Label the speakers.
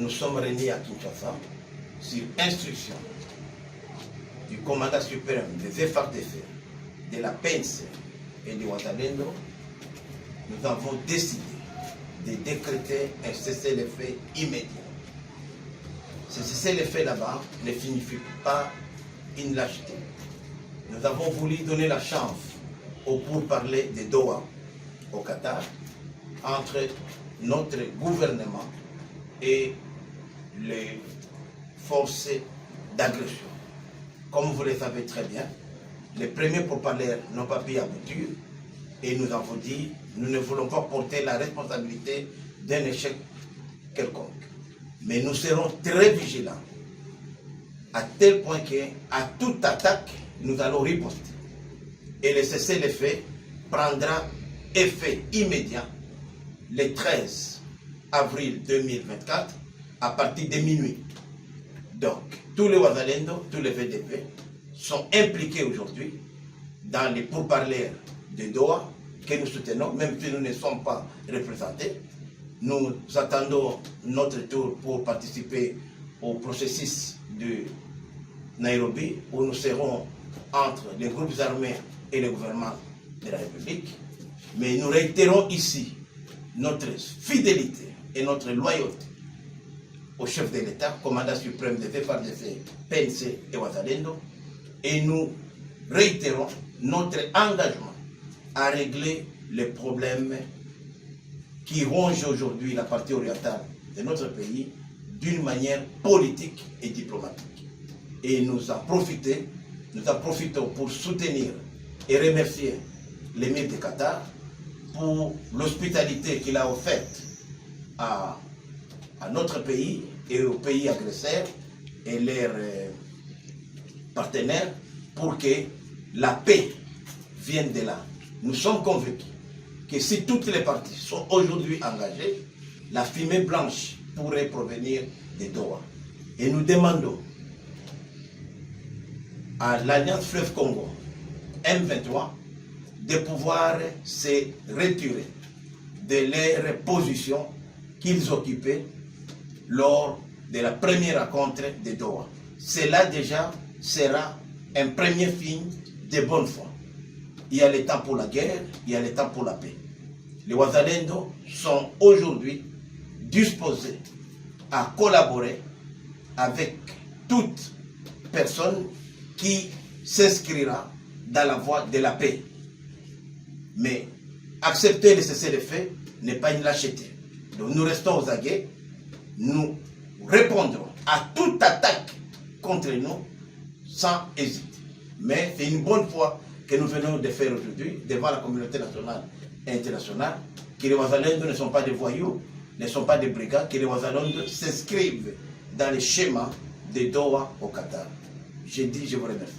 Speaker 1: nous sommes réunis à Kinshasa sur instruction du commandant suprême des FARDC, de la PNC et du Wazalendo. Nous avons décidé de décréter un cessez-le-feu immédiat. Ce cessez-le-feu là-bas ne signifie pas une lâcheté. Nous avons voulu donner la chance au pourparlers de Doha au Qatar entre notre gouvernement et les forces d'agression. Comme vous le savez très bien, les premiers pourparlers n'ont pas pu aboutir et nous avons dit nous ne voulons pas porter la responsabilité d'un échec quelconque. Mais nous serons très vigilants à tel point qu'à toute attaque, nous allons riposter. Et le cessez-le-feu prendra effet immédiat le 13 avril 2024 à partir de minuit. Donc, tous les Wazalendo, tous les VDP sont impliqués aujourd'hui dans les pourparlers de Doha que nous soutenons, même si nous ne sommes pas représentés. Nous attendons notre tour pour participer au processus de Nairobi, où nous serons entre les groupes armés et le gouvernement de la République. Mais nous réitérons ici notre fidélité et notre loyauté au chef de l'État, commandant suprême des FARDC, PNC et Wazalendo, et nous réitérons notre engagement à régler les problèmes qui rongent aujourd'hui la partie orientale de notre pays d'une manière politique et diplomatique. Et nous en profitons pour soutenir et remercier l'émir de Qatar pour l'hospitalité qu'il a offerte à notre pays et aux pays agresseurs et leurs partenaires pour que la paix vienne de là. Nous sommes convaincus que si toutes les parties sont aujourd'hui engagées, la fumée blanche pourrait provenir de Doha. Et nous demandons à l'Alliance Fleuve Congo, M23, de pouvoir se retirer de leurs positions qu'ils occupaient lors de la première rencontre de Doha. Cela déjà sera un premier signe de bonne foi. Il y a le temps pour la guerre, il y a le temps pour la paix. Les Wazalendo sont aujourd'hui disposés à collaborer avec toute personne qui s'inscrira dans la voie de la paix. Mais accepter le cessez-le-feu n'est pas une lâcheté. Donc nous restons aux aguets, nous répondrons à toute attaque contre nous sans hésiter. Mais c'est une bonne foi que nous venons de faire aujourd'hui devant la communauté nationale et internationale, que les Wazalendo ne sont pas des voyous, ne sont pas des brigands, que les Wazalendo s'inscrivent dans les schémas de Doha au Qatar. Je vous remercie.